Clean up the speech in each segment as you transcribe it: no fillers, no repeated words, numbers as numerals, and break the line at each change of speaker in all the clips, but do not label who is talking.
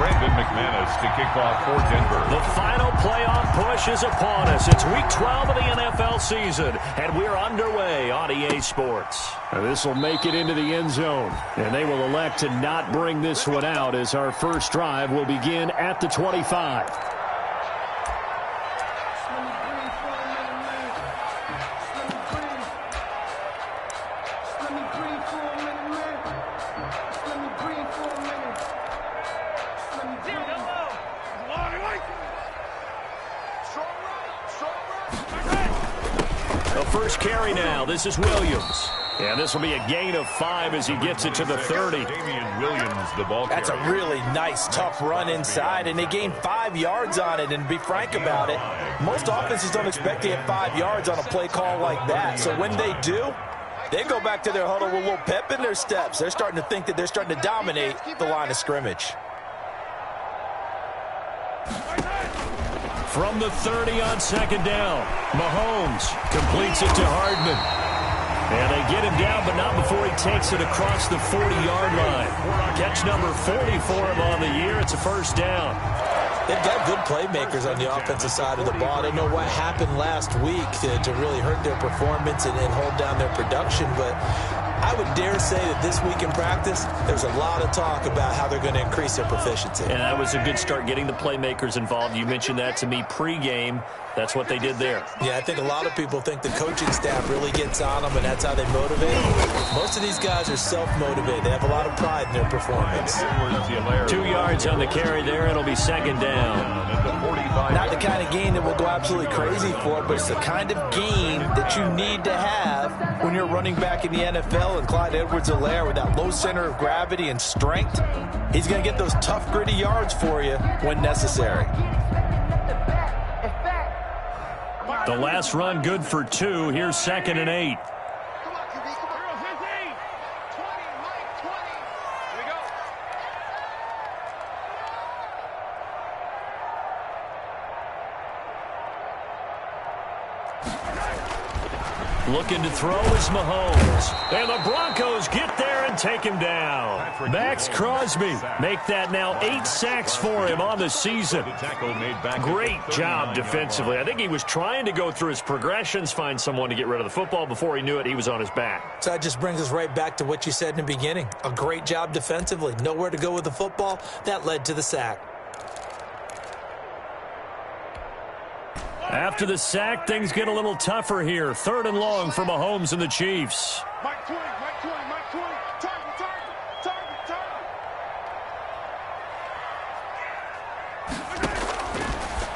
To kick off for Denver.
The final playoff push is upon us. It's Week 12 of the NFL season, and we're underway on EA Sports. This will make it into the end zone, and they will elect to not bring this one out as our first drive will begin at the 25. First carry now. This is Williams. And this will be a gain of 5 as he gets it to the 30.
Damian Williams, the ball carrier.
That's a really nice, tough run inside, and they gained 5 yards on it. And to be frank about it, most offenses don't expect to get 5 yards on a play call like that. So when they do, they go back to their huddle with a little pep in their steps. They're starting to think that they're starting to dominate the line of scrimmage.
From the 30 on second down, Mahomes completes it to Hardman. And they get him down, but not before he takes it across the 40-yard line. Catch number 40 for him on the year. It's a first down.
They've got good playmakers on the offensive side of the ball. I don't know what happened last week to really hurt their performance and hold down their production, but I would dare say that this week in practice, there's a lot of talk about how they're going to increase their proficiency.
And that was a good start, getting the playmakers involved. You mentioned that to me pregame. That's what they did there.
Yeah, I think a lot of people think the coaching staff really gets on them, and that's how they motivate. Most of these guys are self-motivated. They have a lot of pride in their performance.
2 yards on the carry there. It'll be second down.
Not the kind of gain that we'll go absolutely crazy for, but it's the kind of gain that you need to have when you're running back in the NFL. And Clyde Edwards-Helaire, with that low center of gravity and strength, he's going to get those tough, gritty yards for you when necessary.
The last run good for 2. Here's 2nd and 8. Looking to throw is Mahomes. And the Broncos get there and take him down. Max Crosby make that now 8 sacks for him on the season. Great job defensively. I think he was trying to go through his progressions, find someone to get rid of the football. Before he knew it, he was on his back.
So that just brings us right back to what you said in the beginning. A great job defensively. Nowhere to go with the football. That led to the sack.
After the sack, things get a little tougher here. 3rd and long for Mahomes and the Chiefs.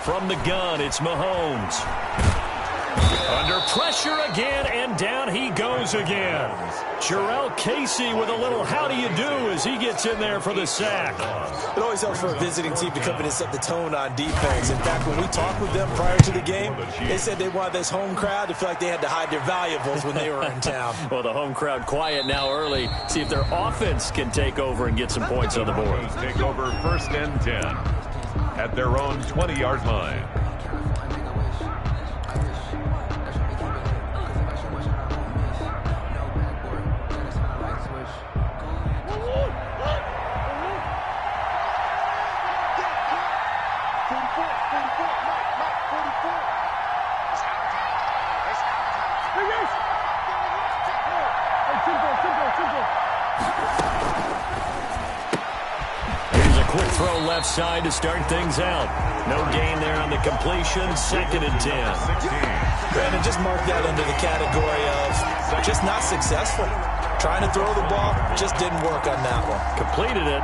From the gun, it's Mahomes. Under pressure again, and down he goes again. Jarrell Casey with a little how do you do as he gets in there for the sack.
It always helps for a visiting team to come in and set the tone on defense. In fact, when we talked with them prior to the game, they said they wanted this home crowd to feel like they had to hide their valuables when they were in town.
Well, the home crowd quiet now early. See if their offense can take over and get some points on the board.
Take over 1st and 10 at their own 20-yard line.
Throw left side to start things out. No gain there on the completion. 2nd and 10.
Brandon, just mark that under the category of just not successful. Trying to throw the ball, just didn't work on that one.
Completed it.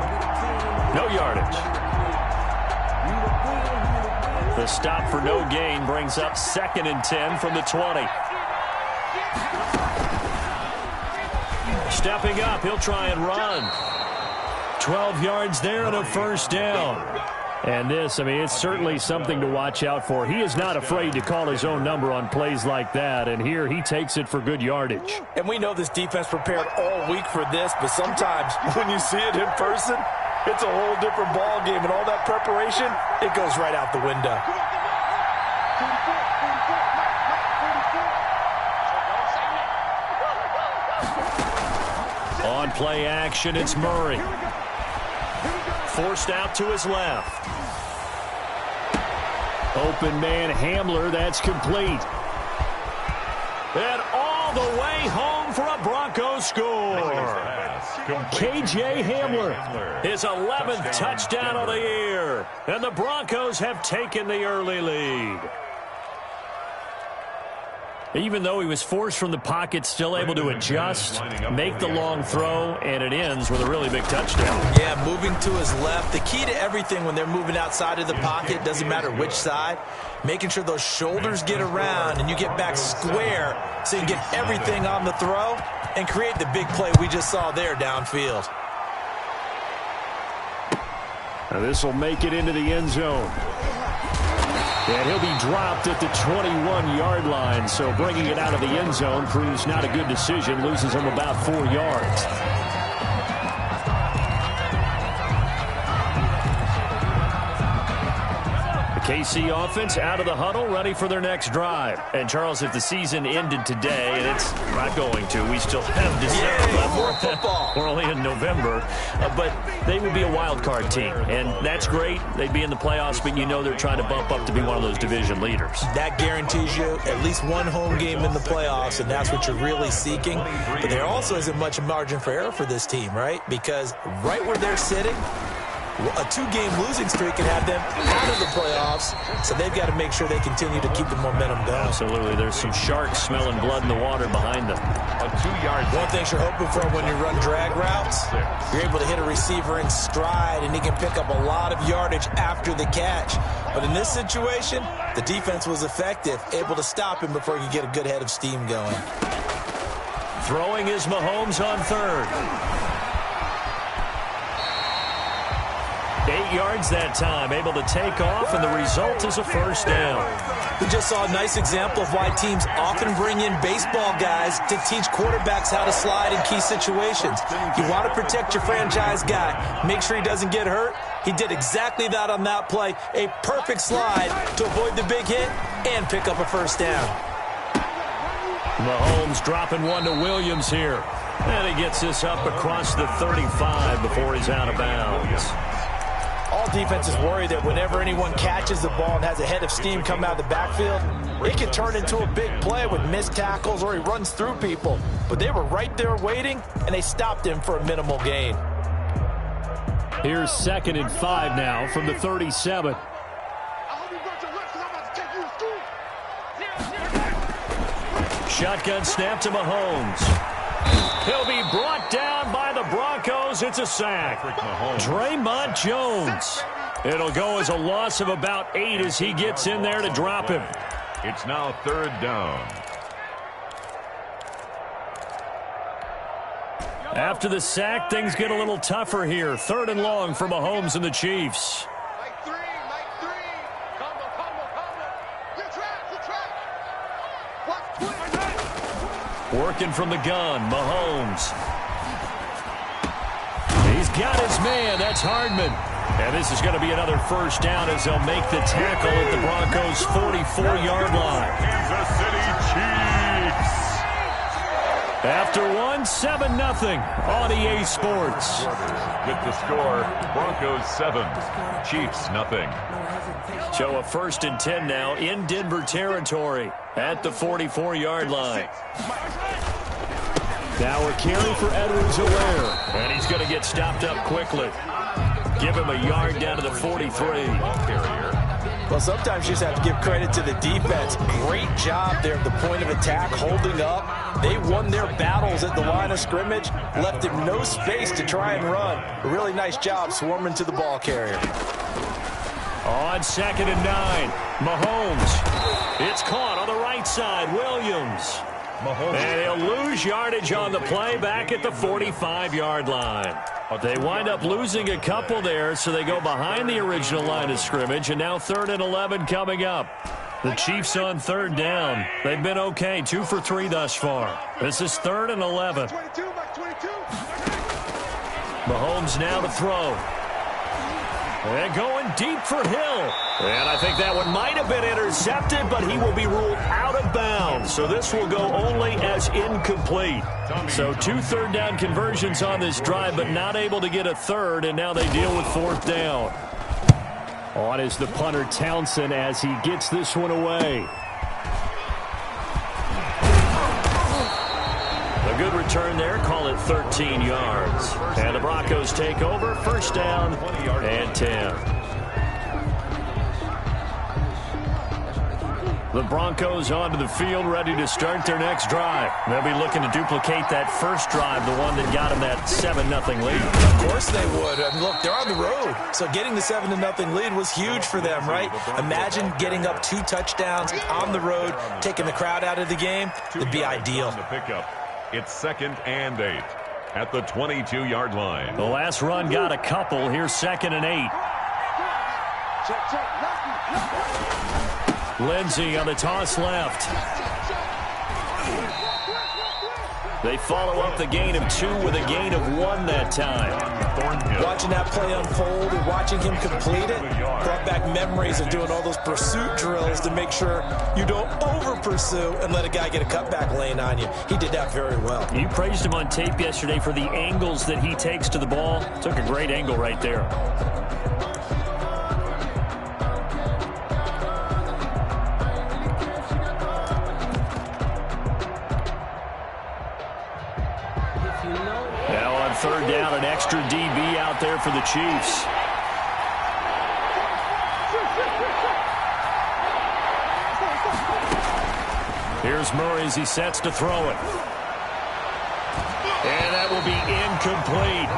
No yardage. The stop for no gain brings up 2nd and 10 from the 20. Stepping up, he'll try and run. 12 yards there and a first down. And this, I mean, it's certainly something to watch out for. He is not afraid to call his own number on plays like that, and here he takes it for good yardage.
And we know this defense prepared all week for this, but sometimes when you see it in person, it's a whole different ball game, and all that preparation, it goes right out the window.
On play action, it's Murray. forced out to his left. Open man Hamler, that's complete. And all the way home for a Broncos score. KJ Hamler, his 11th touchdown of the year. And the Broncos have taken the early lead. Even though he was forced from the pocket, still able to adjust, make the long throw, and it ends with a really big touchdown.
Yeah, moving to his left. The key to everything when they're moving outside of the pocket, doesn't matter which side, making sure those shoulders get around and you get back square so you get everything on the throw and create the big play we just saw there downfield.
Now this will make it into the end zone. And he'll be dropped at the 21-yard line, so bringing it out of the end zone proves not a good decision, loses him about 4 yards. KC offense out of the huddle, ready for their next drive. And, Charles, if the season ended today, and it's not going to, we still have December left.
More football.
We're only in November. But they would be a wild card team, and that's great. They'd be in the playoffs, but you know they're trying to bump up to be one of those division leaders. That
guarantees you at least one home game in the playoffs, and that's what you're really seeking. But there also isn't much margin for error for this team, right? Because right where they're sitting, a 2-game losing streak can have them out of the playoffs, so they've got to make sure they continue to keep the momentum going.
Absolutely. There's some sharks smelling blood in the water behind them.
A 2-yard.
One thing you're hoping for when you run drag routes, you're able to hit a receiver in stride, and he can pick up a lot of yardage after the catch. But in this situation, the defense was effective, able to stop him before he could get a good head of steam going.
Throwing is Mahomes on third. 8 yards that time, able to take off, and the result is a first down.
We just saw a nice example of why teams often bring in baseball guys to teach quarterbacks how to slide in key situations. You want to protect your franchise guy, make sure he doesn't get hurt. He did exactly that on that play, a perfect slide to avoid the big hit and pick up a first down.
Mahomes dropping one to Williams here. And he gets this up across the 35 before he's out of bounds.
All defenses worry that whenever anyone catches the ball and has a head of steam come out of the backfield, it can turn into a big play with missed tackles or he runs through people. But they were right there waiting, and they stopped him for a minimal gain.
Here's 2nd and 5 now from the 37. Shotgun snap to Mahomes. He'll be brought down by the Broncos. It's a sack. Draymond Jones. It'll go as a loss of about 8 as he gets in there to drop him.
It's now 3rd down.
After the sack, things get a little tougher here. 3rd and long for Mahomes and the Chiefs. Working from the gun, Mahomes. He's got his man. That's Hardman. And this is going to be another first down as they'll make the tackle at the Broncos' 44-yard line.
Kansas City Chiefs.
After 7-0 on EA Sports.
With the score, Broncos 7, Chiefs nothing.
So a 1st and 10 now in Denver territory at the 44-yard line. Now a carry for Edwards-Helaire. And he's going to get stopped up quickly. Give him a yard down to the 43.
Well, sometimes you just have to give credit to the defense. Great job there at the point of attack, holding up. They won their battles at the line of scrimmage, left him no space to try and run. A really nice job swarming to the ball carrier.
On 2nd and 9, Mahomes. It's caught on the right side, Williams. And he'll lose yardage on the play back at the 45-yard line. They wind up losing a couple there, so they go behind the original line of scrimmage, and now 3rd and 11 coming up. The Chiefs on 3rd down. They've been okay, 2 for 3 thus far. This is 3rd and 11. Mahomes now to throw. And going deep for Hill. And I think that one might have been intercepted, but he will be ruled out of bounds. So this will go only as incomplete. So 2 third-down conversions on this drive, but not able to get a third, and now they deal with 4th down. On is the punter Townsend as he gets this one away. A good return there. Call it 13 yards. And the Broncos take over. 1st down and 10. The Broncos onto the field, ready to start their next drive. They'll be looking to duplicate that first drive, the one that got them that 7-0 lead.
Of course they would. And look, they're on the road. So getting the 7-0 lead was huge for them, right? Imagine getting up 2 touchdowns on the road, taking the crowd out of the game. It'd be ideal.
The pickup. It's 2nd and 8 at the 22-yard line.
The last run got a couple. Here's 2nd and 8. Lindsey on the toss left. They follow up the gain of 2 with a gain of 1 that time.
Watching that play unfold and watching him complete it brought back memories of doing all those pursuit drills to make sure you don't over-pursue and let a guy get a cutback lane on you. He did that very well.
You praised him on tape yesterday for the angles that he takes to the ball. Took a great angle right there. Now on 3rd down, an extra DB out there for the Chiefs. Here's Murray as he sets to throw it. And that will be incomplete.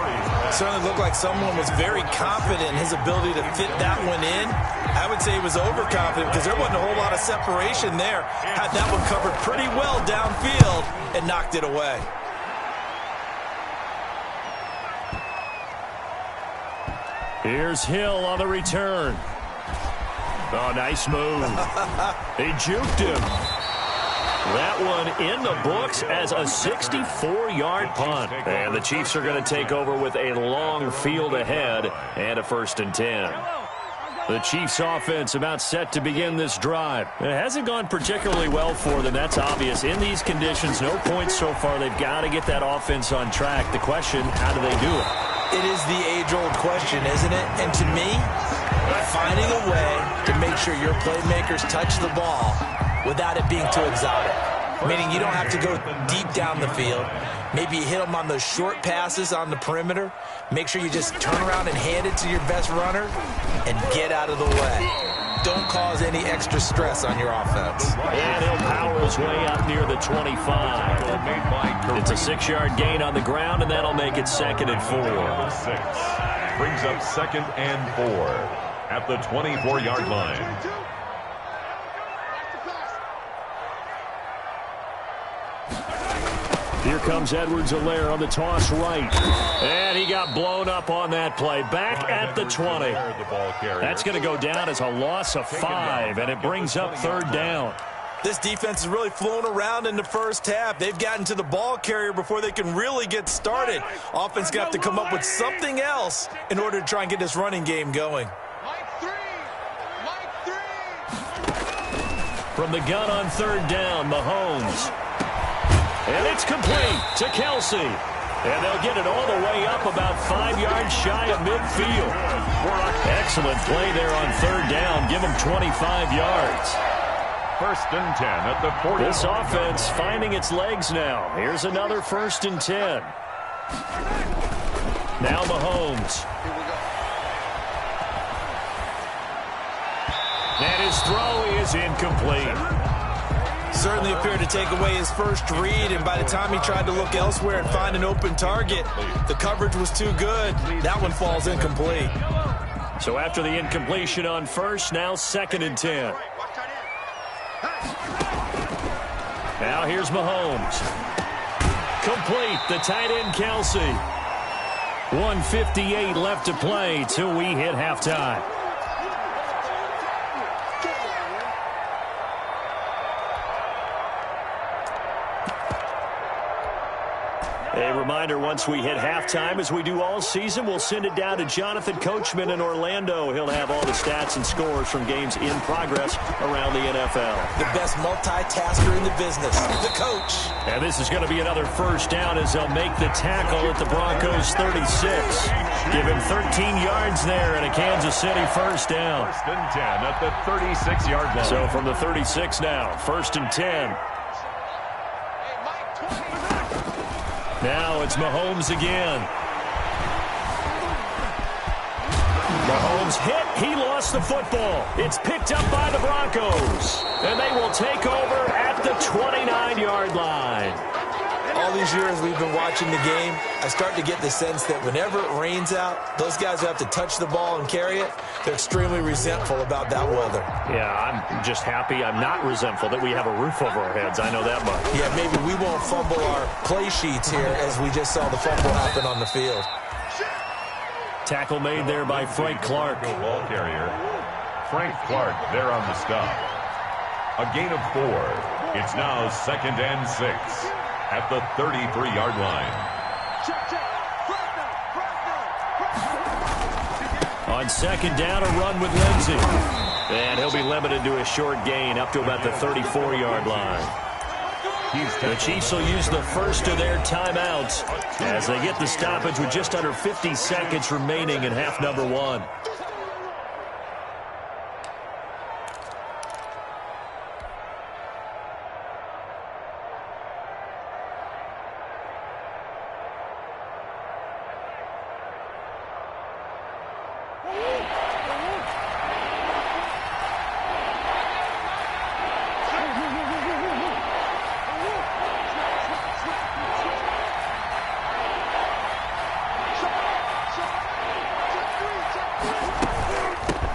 Certainly looked like someone was very confident in his ability to fit that one in. I would say he was overconfident because there wasn't a whole lot of separation there. Had that one covered pretty well downfield and knocked it away.
Here's Hill on the return. Oh, nice move. They juked him. That one in the books as a 64-yard punt. And the Chiefs are going to take over with a long field ahead and a 1st and 10. The Chiefs offense about set to begin this drive. It hasn't gone particularly well for them, that's obvious. In these conditions, no points so far. They've got to get that offense on track. The question, how do they do it?
It is the age-old question, isn't it? And to me, finding a way to make sure your playmakers touch the ball without it being too exotic. Meaning you don't have to go deep down the field. Maybe you hit them on those short passes on the perimeter. Make sure you just turn around and hand it to your best runner and get out of the way. Don't cause any extra stress on your offense.
And he'll power his way up near the 25. It's a 6-yard gain on the ground, and that'll make it 2nd and 4.
6 brings up 2nd and 4 at the 24-yard line.
Here comes Edwards-Helaire on the toss right. And he got blown up on that play. Back at the 20. That's going to go down as a loss of 5, and it brings up 3rd down.
This defense has really flown around in the first half. They've gotten to the ball carrier before they can really get started. Offense going to have to come up with something else in order to try and get this running game going.
From the gun on 3rd down, Mahomes. And it's complete to Kelsey. And they'll get it all the way up about 5 yards shy of midfield. Excellent play there on 3rd down. Give them 25 yards.
1st and 10 at the 40.
This offense finding its legs now. Here's another 1st and 10. Now Mahomes. And his throw is incomplete.
Certainly appeared to take away his first read, and by the time he tried to look elsewhere and find an open target, the coverage was too good. That one falls incomplete.
So after the incompletion on 1st, now 2nd and 10. Now here's Mahomes. Complete, the tight end Kelsey. 1:58 left to play till we hit halftime. A reminder, once we hit halftime, as we do all season, we'll send it down to Jonathan Coachman in Orlando. He'll have all the stats and scores from games in progress around the NFL.
The best multitasker in the business, the coach.
And this is going to be another first down as they'll make the tackle at the Broncos 36. Give him 13 yards there and a Kansas City first down.
First and 10 at the 36-yard line.
So from the 36 now, first and 10. Now it's Mahomes again. Mahomes hit. He lost the football. It's picked up by the Broncos. And they will take over at the 29-yard line.
All these years we've been watching the game, I start to get the sense that whenever it rains out, those guys who have to touch the ball and carry it, they're extremely resentful about that weather.
Yeah, I'm just happy I'm not resentful that we have a roof over our heads. I know that much.
Yeah, maybe we won't fumble our play sheets here as we just saw the fumble happen on the field.
Tackle made there by Frank Clark.
Ball carrier. Frank Clark there on the stop. A gain of 4. It's now second and 6 at the 33-yard line.
On second down, a run with Lindsey. And he'll be limited to a short gain up to about the 34-yard line. The Chiefs will use the first of their timeouts as they get the stoppage with just under 50 seconds remaining in half number 1.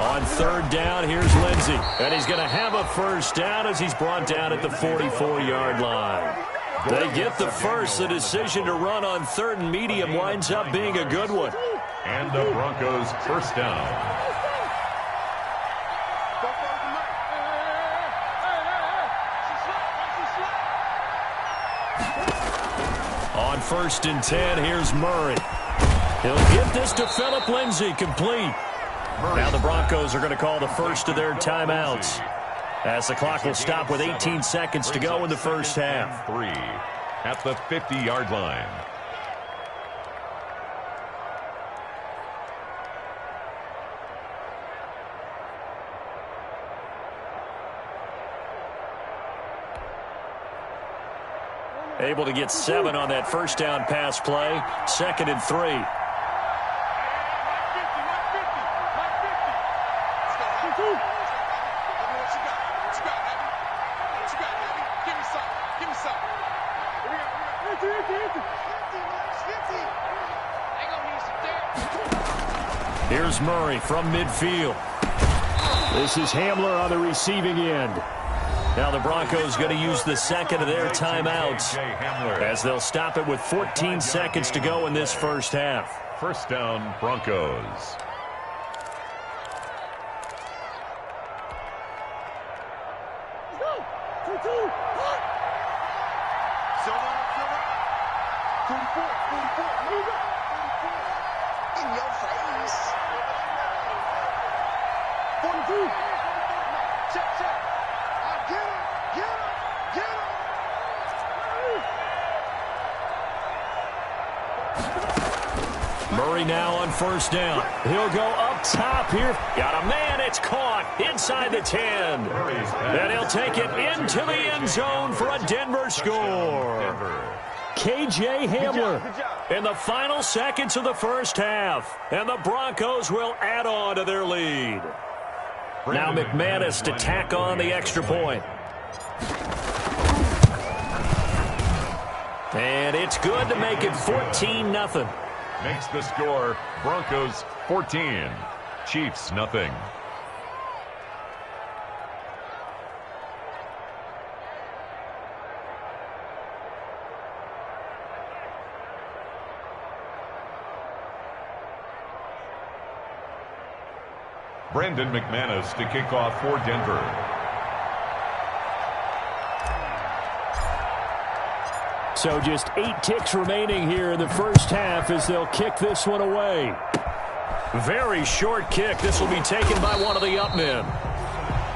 On third down, here's Lindsey. And he's going to have a first down as he's brought down at the 44-yard line. They get the first. The decision to run on third and medium winds up being a good one.
And the Broncos first down.
On first and 10, here's Murray. He'll get this to Phillip Lindsay, complete. Now the Broncos are going to call the first of their timeouts as the clock will stop with 18 seconds to go in the first half.
3 at the 50-yard line.
Able to get 7 on that first down pass play. Second and 3. Here's Murray from midfield. This is Hamler on the receiving end. Now the Broncos going to use the second of their timeouts as they'll stop it with 14 seconds to go in this first half.
First down, Broncos.
Murray now on first down. He'll go up top here. Got a man. It's caught inside the 10. And he'll take it into the end zone for a Denver score. K.J. Hamler in the final seconds of the first half. And the Broncos will add on to their lead. Now McManus to tack on the extra point. And it's good to make it 14-0.
Makes the score Broncos 14, Chiefs nothing. Brandon McManus to kick off for Denver.
So just 8 ticks remaining here in the first half as they'll kick this one away. Very short kick. This will be taken by one of the up men.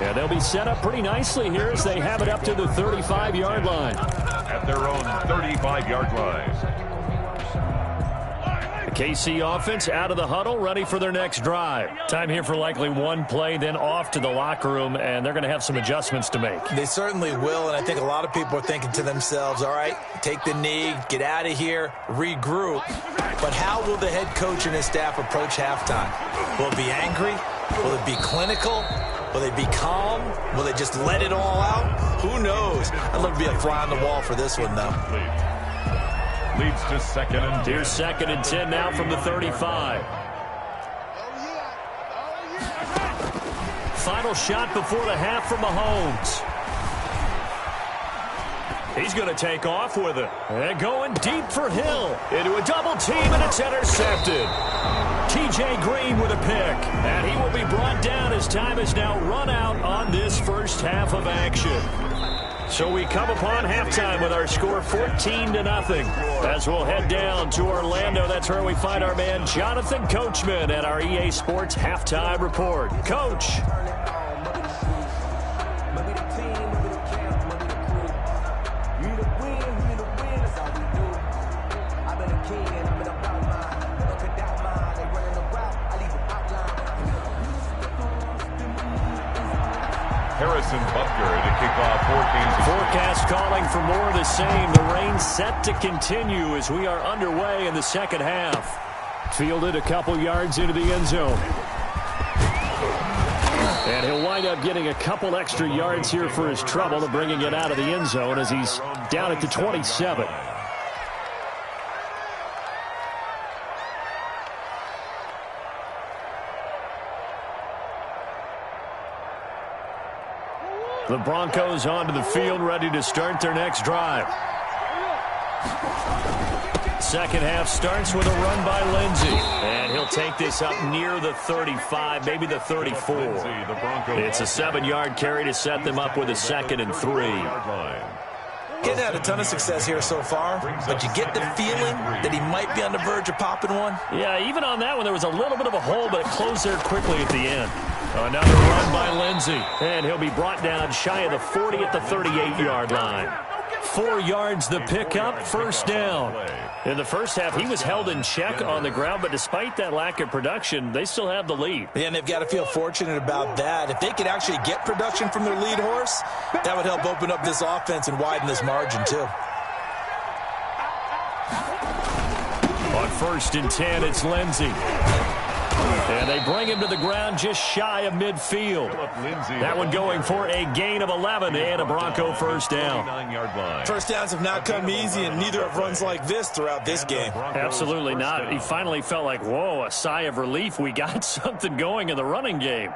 And they'll be set up pretty nicely here as they have it up to the 35-yard line.
At their own 35-yard line.
The KC offense out of the huddle, ready for their next drive. Time here for likely one play, then off to the locker room, and they're going to have some adjustments to make.
They certainly will, and I think a lot of people are thinking to themselves, all right, take the knee, get out of here, regroup. But how will the head coach and his staff approach halftime? Will it be angry? Will it be clinical? Will they be calm? Will they just let it all out? Who knows? I'd love to be a fly on the wall for this one, though.
Leads to 2nd and 10.
Here's 2nd and 10 now from the 35. Final shot before the half from Mahomes. He's going to take off with it. And going deep for Hill. Into a double team, and it's intercepted. T.J. Green with a pick. And he will be brought down as time is now run out on this first half of action. So we come upon halftime with our score 14-0. As we'll head down to Orlando, that's where we find our man Jonathan Coachman at our EA Sports Halftime Report. Coach.
Harrison Butker to kick off 14.
Forecast calling for more of the same. The rain set to continue as we are underway in the second half. Fielded a couple yards into the end zone. And he'll wind up getting a couple extra yards here for his trouble to bringing it out of the end zone as he's down at the 27. The Broncos onto the field, ready to start their next drive. Second half starts with a run by Lindsey. And he'll take this up near the 35, maybe the 34. It's a 7-yard carry to set them up with a 2nd and 3.
Getting had a ton of success here so far, but you get the feeling that he might be on the verge of popping one.
Yeah, even on that one, there was a little bit of a hole, but it closed there quickly at the end. Another run by Lindsey, and he'll be brought down shy of the 40 at the 38-yard line. 4 yards the pickup, first down. In the first half, he was held in check on the ground, but despite that lack of production, they still have the lead.
Yeah, and they've got to feel fortunate about that. If they could actually get production from their lead horse, that would help open up this offense and widen this margin, too.
On 1st and 10, it's Lindsey. And they bring him to the ground just shy of midfield. That one going for a gain of 11 and a Bronco first down.
First downs have not come easy, and neither have runs like this throughout this game.
Absolutely not. He finally felt like, whoa, a sigh of relief. We got something going in the running game.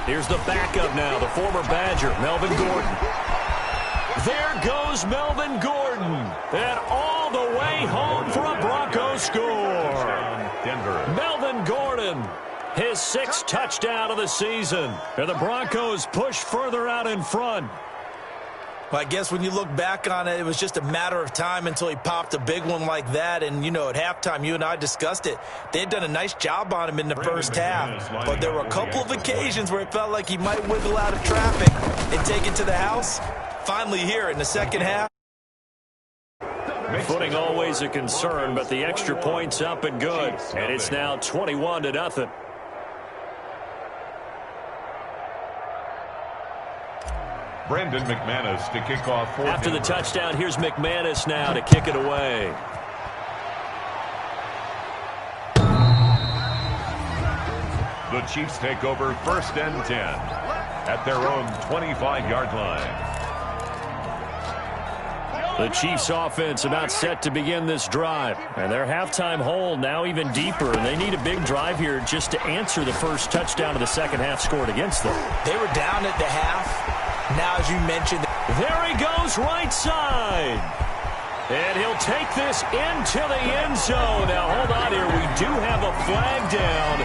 Here's the backup now, the former Badger, Melvin Gordon. There goes Melvin Gordon. And all the way home for a Bronco score. Melvin Gordon, his 6th touchdown of the season. And the Broncos push further out in front.
Well, I guess when you look back on it, it was just a matter of time until he popped a big one like that. And, you know, at halftime, you and I discussed it. They had done a nice job on him in the first half. But there were a couple of occasions where it felt like he might wiggle out of traffic and take it to the house. Finally here in the second half.
Footing always a concern, but the extra point's up and good. And it's now 21-0.
Brendan McManus to kick off 4.
After the touchdown, here's McManus now to kick it away.
The Chiefs take over 1st and 10 at their own 25-yard line.
The Chiefs offense about set to begin this drive. And their halftime hole now even deeper. And they need a big drive here just to answer the first touchdown of the second half scored against them.
They were down at the half. Now, as you mentioned,
there he goes right side. And he'll take this into the end zone. Now, hold on here. We do have a flag down.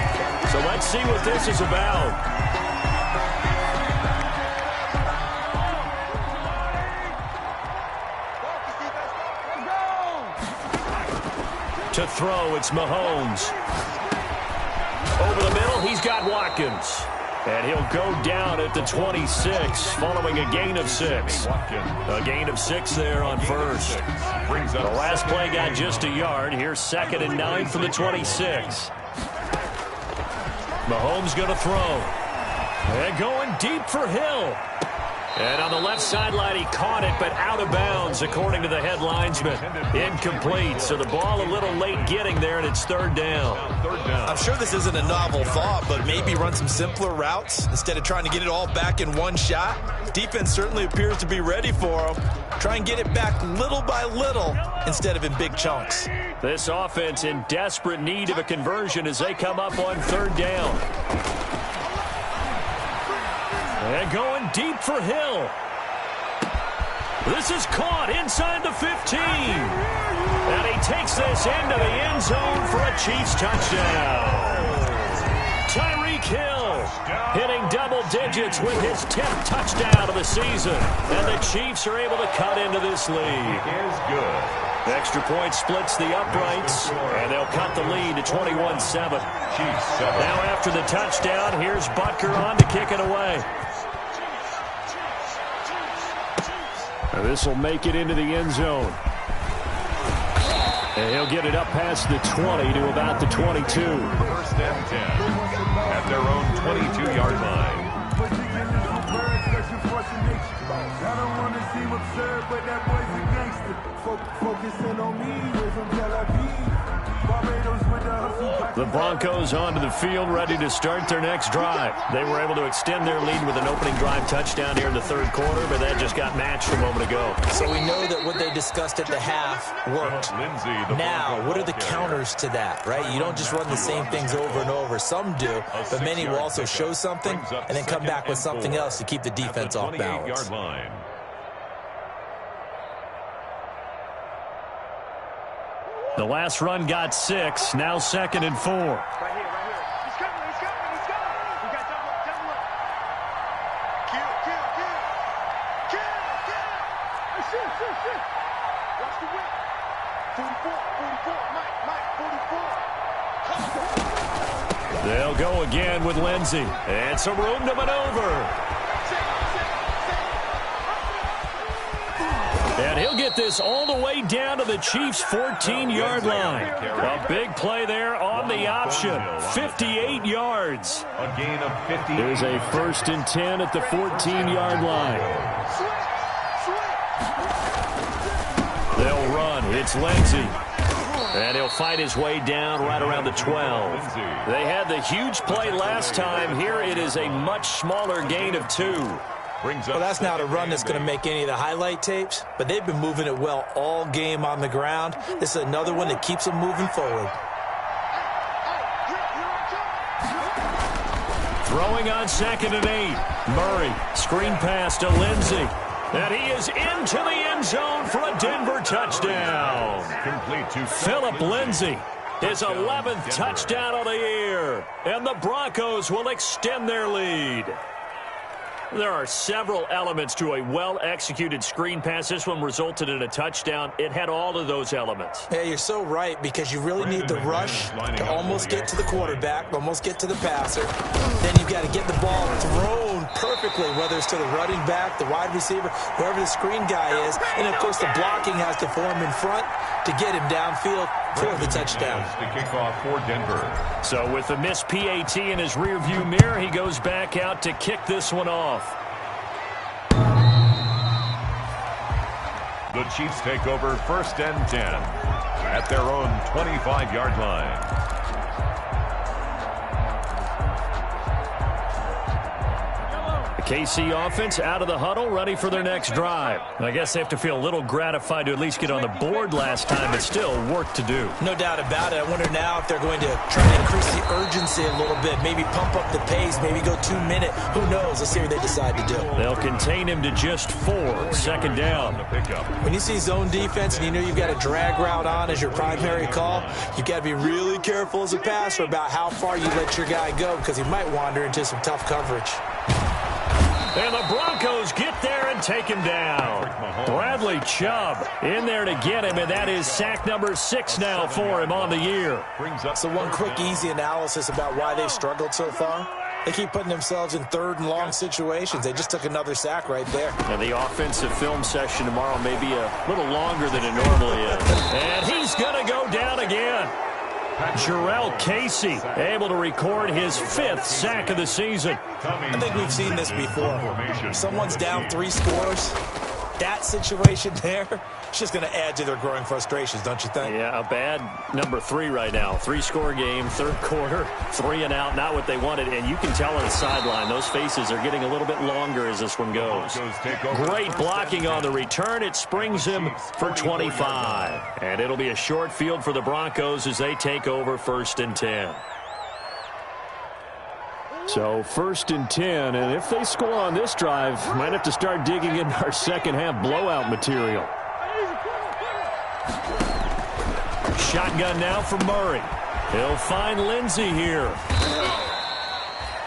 So let's see what this is about. To throw, it's Mahomes. Over the middle, he's got Watkins. And he'll go down at the 26 following a gain of 6. A gain of 6 there on first. The last play got just a yard. Here's 2nd and 9 from the 26. Mahomes going to throw. And going deep for Hill. And on the left sideline, he caught it, but out of bounds, according to the head linesman. Incomplete, so the ball a little late getting there, and it's 3rd down.
I'm sure this isn't a novel thought, but maybe run some simpler routes instead of trying to get it all back in one shot. Defense certainly appears to be ready for him. Try and get it back little by little instead of in big chunks.
This offense in desperate need of a conversion as they come up on 3rd down. And going deep for Hill. This is caught inside the 15. And he takes this into the end zone for a Chiefs touchdown. Tyreek Hill hitting double digits with his 10th touchdown of the season. And the Chiefs are able to cut into this lead.
Is good.
Extra point splits the uprights, and they'll cut the lead to 21-7. Now after the touchdown, here's Butker on to kick it away. This will make it into the end zone. And he'll get it up past the 20 to about the 22.
1st and 10 at their own 22-yard line.
I don't want to seem absurd, but that boy's a gangster. Focusing on me, we're from Tel Aviv. Barbados with the hustle.
The Broncos onto the field, ready to start their next drive. They were able to extend their lead with an opening drive touchdown here in the 3rd quarter, but that just got matched a moment ago.
So we know that what they discussed at the half worked. Now, what are the counters to that, right? You don't just run the same things over and over. Some do, but many will also show something and then come back with something else to keep the defense off balance.
The last run got 6, now 2nd and 4.
Right here, right here. He's coming, he's coming, he's coming. We got double up. Kill. Hey, shoot. Watch the whip. 44, Mike, 44.
They'll go again with Lindsey. And some room to maneuver. And he'll get this all the way down to the Chiefs' 14-yard line. A big play there on the option. 58 yards.
A gain of 50.
There's a 1st and 10 at the 14-yard line. They'll run. It's Lindsey. And he'll fight his way down right around the 12. They had the huge play last time. Here it is a much smaller gain of 2.
Well, that's not a run that's going to make any of the highlight tapes, but they've been moving it well all game on the ground. This is another one that keeps them moving forward.
Throwing on 2nd and 8. Murray, screen pass to Lindsey. And he is into the end zone for a Denver touchdown.
Complete to
Philip Lindsey, his 11th touchdown of the year. And the Broncos will extend their lead. There are several elements to a well-executed screen pass. This one resulted in a touchdown. It had all of those elements.
Yeah, you're so right, because you really need the rush to almost get to the quarterback, almost get to the passer. Then you've got to get the ball thrown perfectly, whether it's to the running back, the wide receiver, whoever the screen guy is. And, of course, the blocking has to form in front to get him downfield for the touchdown.
The kickoff for Denver.
So with the missed PAT in his rearview mirror, he goes back out to kick this one off.
The Chiefs take over 1st and 10 at their own 25-yard line.
KC offense out of the huddle, ready for their next drive. I guess they have to feel a little gratified to at least get on the board last time, but still work to do.
No doubt about it. I wonder now if they're going to try to increase the urgency a little bit, maybe pump up the pace, maybe go 2 minutes. Who knows? Let's see what they decide to do.
They'll contain him to just 4. Second down.
When you see zone defense and you know you've got a drag route on as your primary call, you've got to be really careful as a passer about how far you let your guy go because he might wander into some tough coverage.
And the Broncos get there and take him down. Bradley Chubb in there to get him, and that is sack number 6 now for him on the year.
So one quick, easy analysis about why they've struggled so far. They keep putting themselves in 3rd and long situations. They just took another sack right there.
And the offensive film session tomorrow may be a little longer than it normally is. And he's going to go down again. Jarrell Casey able to record his 5th sack of the season.
I think we've seen this before. Someone's down 3 scores. That situation there, it's just going to add to their growing frustrations, don't you think?
Yeah, a bad number 3 right now. 3-score game, 3rd quarter, 3 and out, not what they wanted. And you can tell on the sideline, those faces are getting a little bit longer as this one goes. Great blocking on the return. It springs him for 25. And it'll be a short field for the Broncos as they take over 1st and 10. So 1st and 10, and if they score on this drive, might have to start digging in our second half blowout material. Shotgun now for Murray. He'll find Lindsey here.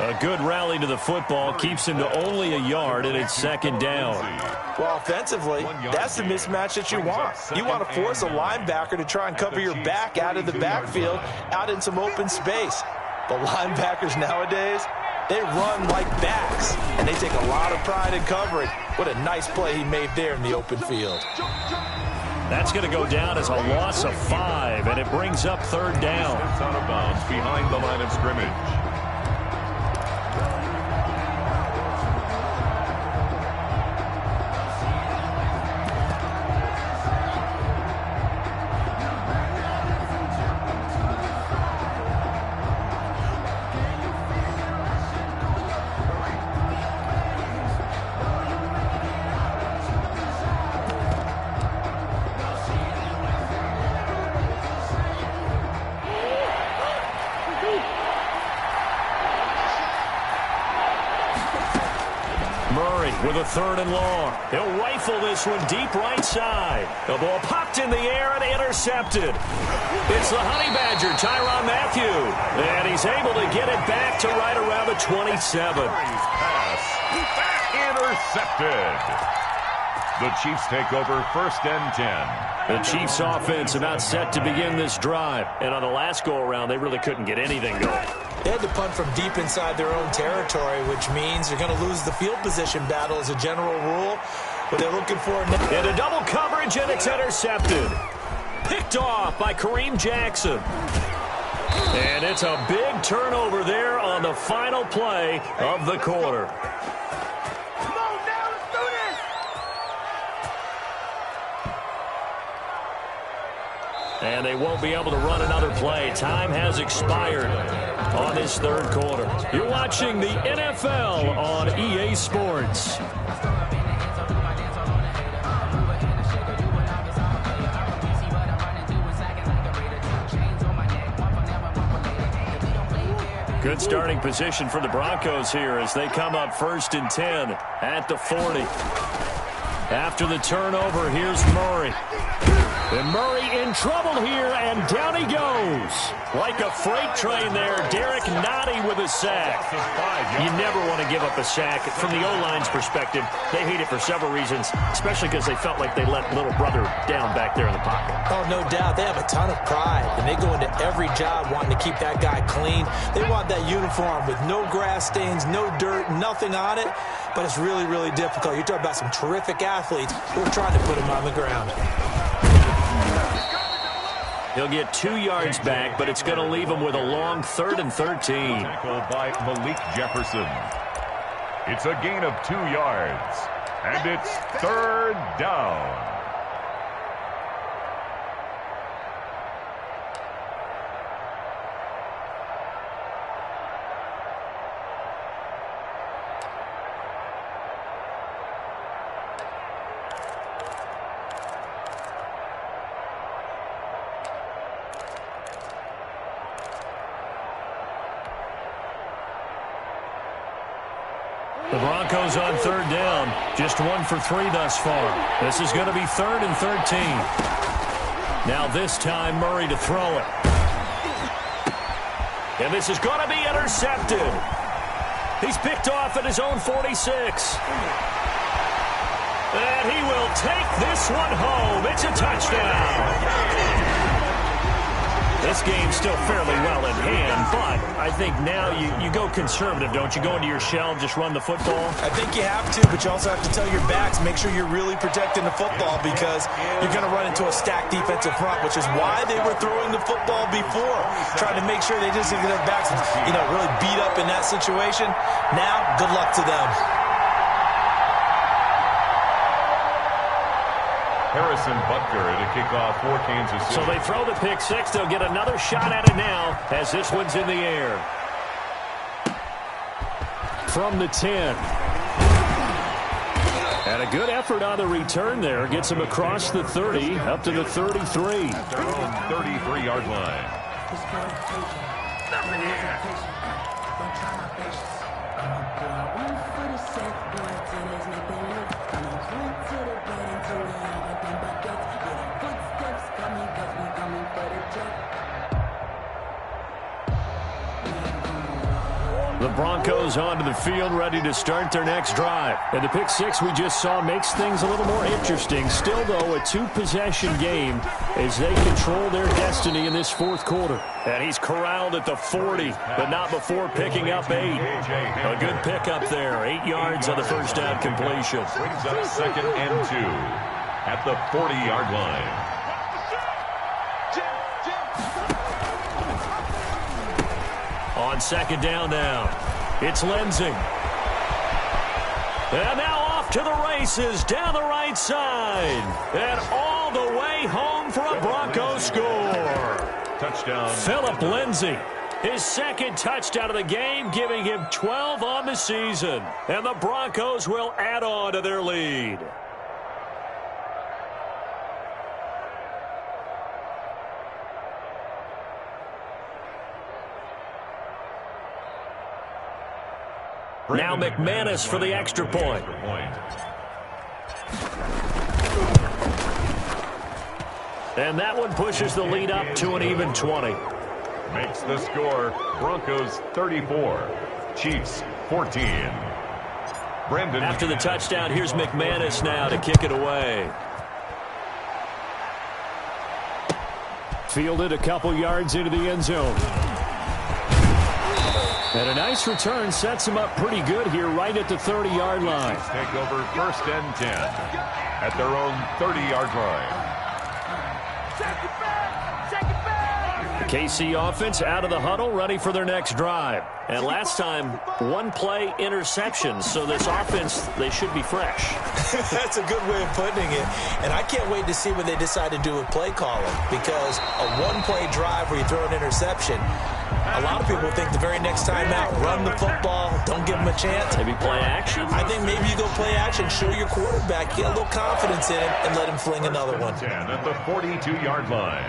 A good rally to the football keeps him to only a yard, and it's 2nd down.
Well, offensively, that's the mismatch that you want. You want to force a linebacker to try and cover your back out of the backfield, out in some open space. But linebackers nowadays, they run like backs, and they take a lot of pride in covering. What a nice play he made there in the open field.
That's going to go down as a loss of 5, and it brings up 3rd down.
Steps out of bounds behind the line of scrimmage.
With a 3rd and long. He'll rifle this one deep right side. The ball popped in the air and intercepted. It's the Honey Badger, Tyrann Mathieu. And he's able to get it back to right around the 27.
Pass. Intercepted. The Chiefs take over 1st and 10.
The Chiefs offense about set to begin this drive. And on the last go-around, they really couldn't get anything going.
They had to punt from deep inside their own territory, which means you're going to lose the field position battle as a general rule. What they're looking for now.
And a double coverage, and it's intercepted. Picked off by Kareem Jackson. And it's a big turnover there on the final play of the quarter. And they won't be able to run another play. Time has expired on this 3rd quarter. You're watching the NFL on EA Sports. Good starting position for the Broncos here as they come up 1st and 10 at the 40. After the turnover, here's Murray. And Murray in trouble here, and down he goes. Like a freight train there, Derek Nottie with a sack. You never want to give up a sack. From the O-line's perspective, they hate it for several reasons, especially because they felt like they let little brother down back there in the pocket.
Oh, no doubt. They have a ton of pride, and they go into every job wanting to keep that guy clean. They want that uniform with no grass stains, no dirt, nothing on it, but it's really, really difficult. You're talking about some terrific athletes who are trying to put him on the ground.
He'll get 2 yards back, but it's going to leave him with a long 3rd and 13.
Tackle by Malik Jefferson. It's a gain of 2 yards, and it's 3rd down.
The Broncos on third down. Just 1 for 3 thus far. This is going to be 3rd and 13. Now this time, Murray to throw it. And this is going to be intercepted. He's picked off at his own 46. And he will take this one home. It's a touchdown. This game's still fairly well in hand, but I think now you go conservative, don't you? Go into your shell and just run the football?
I think you have to, but you also have to tell your backs, make sure you're really protecting the football because you're going to run into a stacked defensive front, which is why they were throwing the football before, trying to make sure they just get their backs, really beat up in that situation. Now, good luck to them.
Harrison Butker to kick off for Kansas City.
So they throw the pick six. They'll get another shot at it now as this one's in the air. From the 10. And a good effort on the return there. Gets him across the 30, up to the 33.
At their own 33-yard line.
The Broncos onto the field, ready to start their next drive. And the pick six we just saw makes things a little more interesting. Still, though, a two-possession game as they control their destiny in this fourth quarter. And he's corralled at the 40, but not before picking up 8. A good pickup there. 8 yards on the first down completion.
Brings up 2nd and 2 at the 40-yard line.
On second down now, it's Lindsey. And now off to the races down the right side. And all the way home for a Broncos score.
Touchdown.
Philip Lindsey. His second touchdown of the game, giving him 12 on the season. And the Broncos will add on to their lead. Now McManus for the extra point. And that one pushes the lead up to an even 20.
Makes the score Broncos 34, Chiefs 14. Brandon.
After the touchdown, here's McManus now to kick it away. Fielded a couple yards into the end zone. And a nice return sets him up pretty good here right at the 30-yard line.
Take over 1st and 10 at their own 30-yard line.
The KC offense out of the huddle, ready for their next drive. And last time, one play interception. So this offense, they should be fresh.
That's a good way of putting it. And I can't wait to see what they decide to do with play calling. Because a one-play drive where you throw an interception, a lot of people think the very next time out, run the football, don't give them a chance.
Maybe play action?
I think maybe you go play action, show your quarterback, get a little confidence in him, and let him fling another one.
10 at the 42-yard line.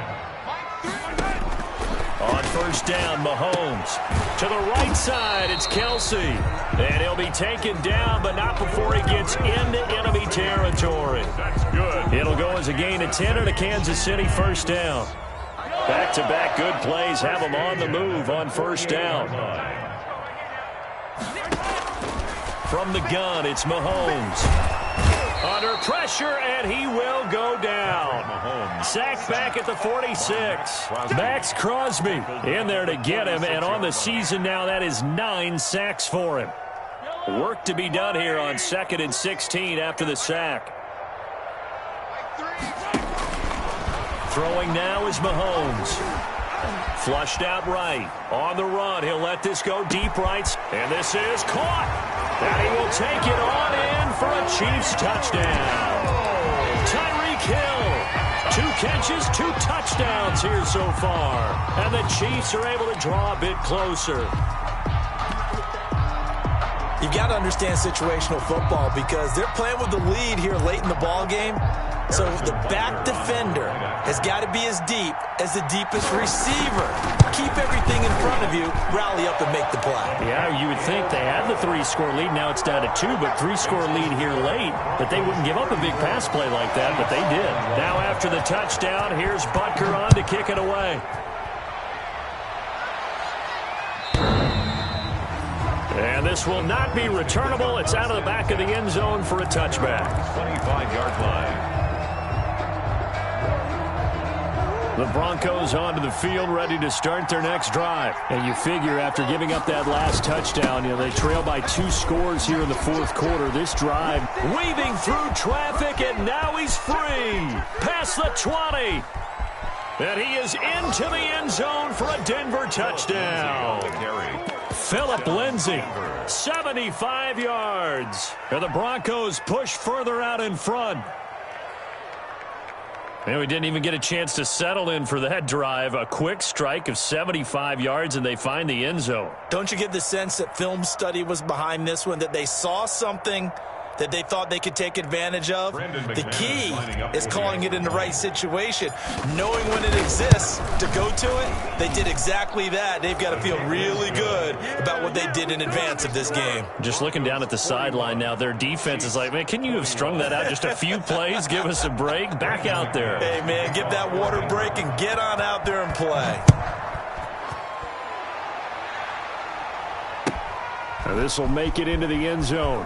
On first down, Mahomes. To the right side, it's Kelsey. And he'll be taken down, but not before he gets into enemy territory.
That's good.
It'll go as a gain of 10 and a Kansas City first down. Back-to-back good plays have him on the move on first down. From the gun, it's Mahomes. Under pressure, and he will go down. Sacked back at the 46. Max Crosby in there to get him, and on the season now, that is 9 sacks for him. Work to be done here on 2nd and 16 after the sack. Throwing now is Mahomes. Flushed out right. On the run, he'll let this go deep right. And this is caught. And he will take it on in for a Chiefs touchdown. Tyreek Hill. 2 catches, 2 touchdowns here so far. And the Chiefs are able to draw a bit closer.
You got to understand situational football because they're playing with the lead here late in the ball game. So the back defender has got to be as deep as the deepest receiver. Keep everything in front of you, rally up and make the play.
Yeah, you would think they had the 3-score lead. Now it's down to 2, but 3-score lead here late. But they wouldn't give up a big pass play like that, but they did. Now after the touchdown, here's Butker on to kick it away. And this will not be returnable. It's out of the back of the end zone for a touchback.
25-yard line.
The Broncos onto the field, ready to start their next drive. And you figure after giving up that last touchdown, they trail by 2 scores here in the fourth quarter. This drive weaving through traffic, and now he's free. Past the 20. And he is into the end zone for a Denver touchdown. Phillip Lindsay, 75 yards. And the Broncos push further out in front. And we didn't even get a chance to settle in for that drive. A quick strike of 75 yards, and they find the end zone.
Don't you get the sense that film study was behind this one, that they saw something that they thought they could take advantage of? The key is calling it in the right situation. Knowing when it exists to go to it, they did exactly that. They've got to feel really good about what they did in advance of this game.
Just looking down at the sideline now, their defense is like, man, can you have strung that out just a few plays? Give us a break. Back out there.
Hey, man, give that water break and get on out there and play.
Now this will make it into the end zone.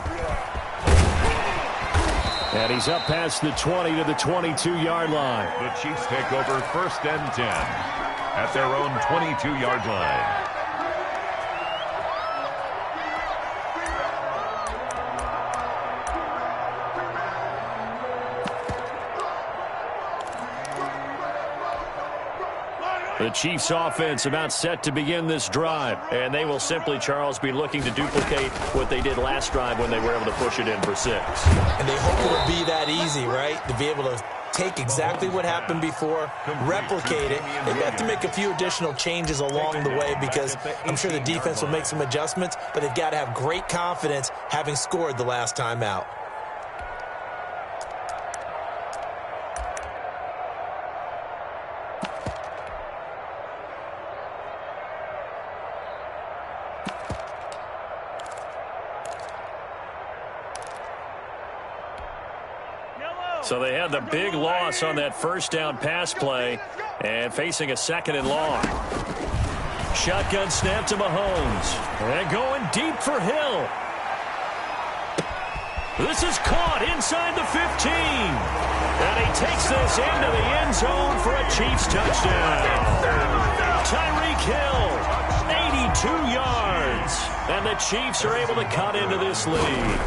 And he's up past the 20 to the 22-yard line.
The Chiefs take over 1st and 10 at their own 22-yard line.
The Chiefs offense about set to begin this drive. And they will simply, Charles, be looking to duplicate what they did last drive when they were able to push it in for 6.
And they hope it'll be that easy, right? To be able to take exactly what happened before, replicate it. They have to make a few additional changes along the way because I'm sure the defense will make some adjustments, but they've got to have great confidence having scored the last time out.
So they had the big loss on that first down pass play and facing a 2nd and long. Shotgun snap to Mahomes. And going deep for Hill. This is caught inside the 15. And he takes this into the end zone for a Chiefs touchdown. Tyreek Hill, 82 yards. And the Chiefs are able to cut into this lead.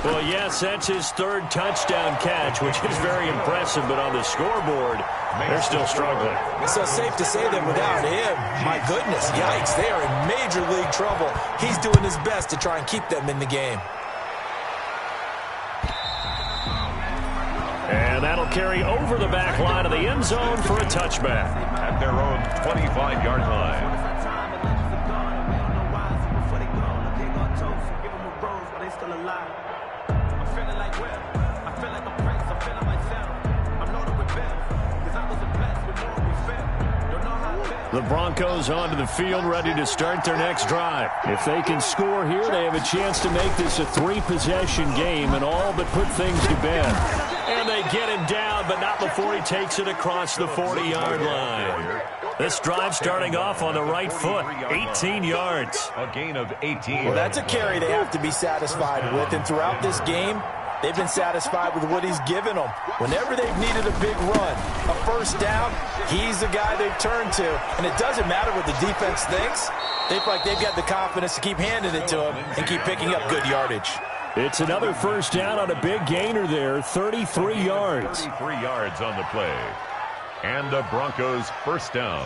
Well, yes, that's his 3rd touchdown catch, which is very impressive, but on the scoreboard, they're still struggling.
So safe to say that without him, my goodness, yikes, they are in major league trouble. He's doing his best to try and keep them in the game.
And that'll carry over the back line of the end zone for a touchback.
At their own 25-yard line.
The Broncos onto the field, ready to start their next drive. If they can score here, they have a chance to make this a 3-possession game and all but put things to bed. And they get him down, but not before he takes it across the 40-yard line. This drive starting off on the right foot, 18 yards.
A gain of 18.
Well, that's a carry they have to be satisfied with, and throughout this game, they've been satisfied with what he's given them. Whenever they've needed a big run, a first down, he's the guy they've turned to. And it doesn't matter what the defense thinks. They feel like they've got the confidence to keep handing it to him and keep picking up good yardage.
It's another first down on a big gainer there, 33 yards.
33 yards on the play. And the Broncos first down.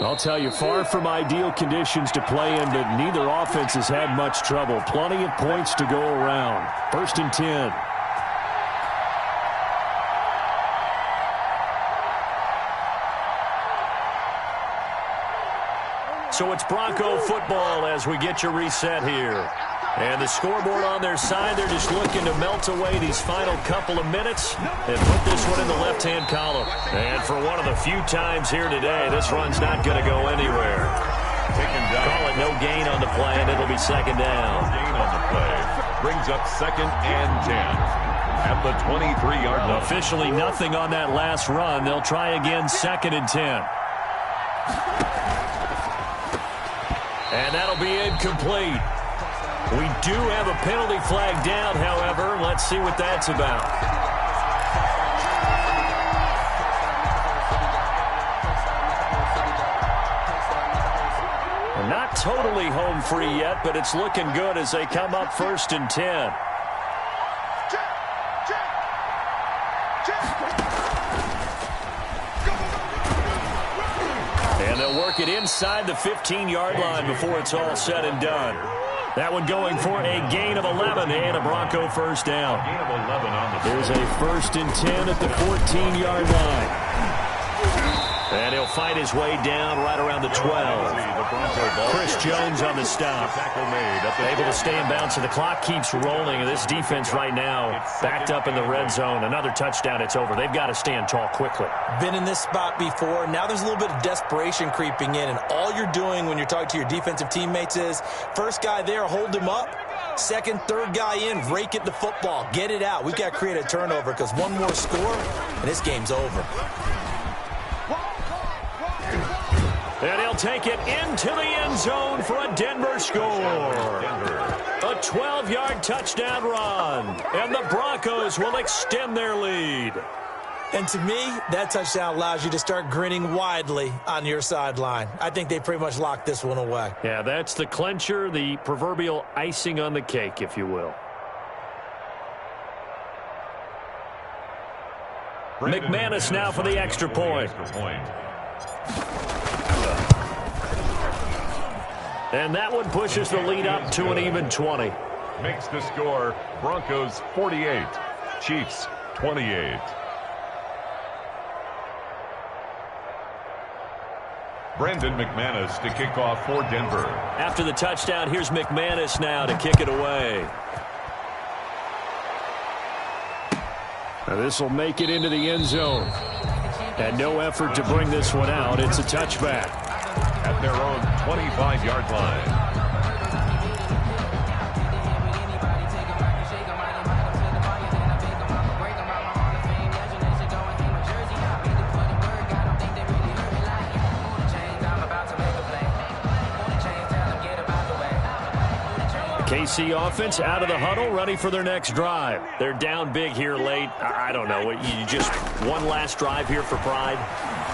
I'll tell you, far from ideal conditions to play in, but neither offense has had much trouble. Plenty of points to go around. 1st and 10. So it's Bronco football as we get you reset here. And the scoreboard on their side, they're just looking to melt away these final couple of minutes and put this one in the left-hand column. And for one of the few times here today, this run's not going to go anywhere. Call it no gain on the play, and it'll be second down.
Gain on the play brings up 2nd and 10 at the 23-yard line.
Officially nothing on that last run. They'll try again 2nd and 10. And that'll be incomplete. We do have a penalty flag down, however. Let's see what that's about. We're not totally home free yet, but it's looking good as they come up 1st and 10. And they'll work it inside the 15-yard line before it's all said and done. That one going for a gain of 11 and a Bronco first down.
Gain of 11 on the
There's a 1st and 10 at the 14-yard line. And he'll fight his way down right around the 12. Chris Jones on the stop. Able to stay in bounds, so the clock keeps rolling. And this defense right now backed up in the red zone. Another touchdown, it's over. They've got to stand tall quickly.
Been in this spot before. Now there's a little bit of desperation creeping in. And all you're doing when you're talking to your defensive teammates is, first guy there, hold him up. Second, third guy in, rake at the football. Get it out. We've got to create a turnover because one more score, and this game's over.
And he'll take it into the end zone for a Denver score. A 12-yard touchdown run. And the Broncos will extend their lead.
And to me, that touchdown allows you to start grinning widely on your sideline. I think they pretty much locked this one away.
Yeah, that's the clincher, the proverbial icing on the cake, if you will. McManus now for the extra point. And that one pushes the lead up to an even 20.
Makes the score Broncos 48, Chiefs 28. Brendan McManus to kick off for Denver.
After the touchdown, here's McManus now to kick it away. Now this will make it into the end zone. And no effort to bring this one out. It's a touchback.
At their own 25-yard line.
KC offense out of the huddle, ready for their next drive. They're down big here late. I don't know. You just one last drive here for pride?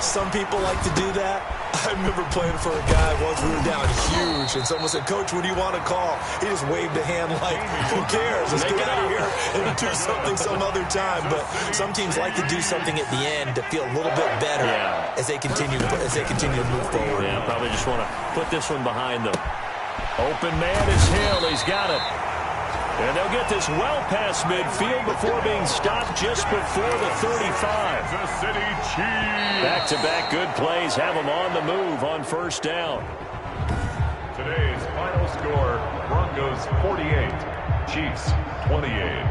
Some people like to do that. I remember playing for a guy once. We were down huge, and someone said, "Coach, what do you want to call?" He just waved a hand like, "Who cares? Let's get out of here and do something some other time." But some teams like to do something at the end to feel a little bit better as they continue to move forward.
Yeah, probably just want to put this one behind them. Open man is Hill. He's got it. And they'll get this well past midfield before being stopped just before the 35.
Kansas City Chiefs.
Back-to-back good plays have them on the move on first down.
Today's final score, Broncos 48, Chiefs 28.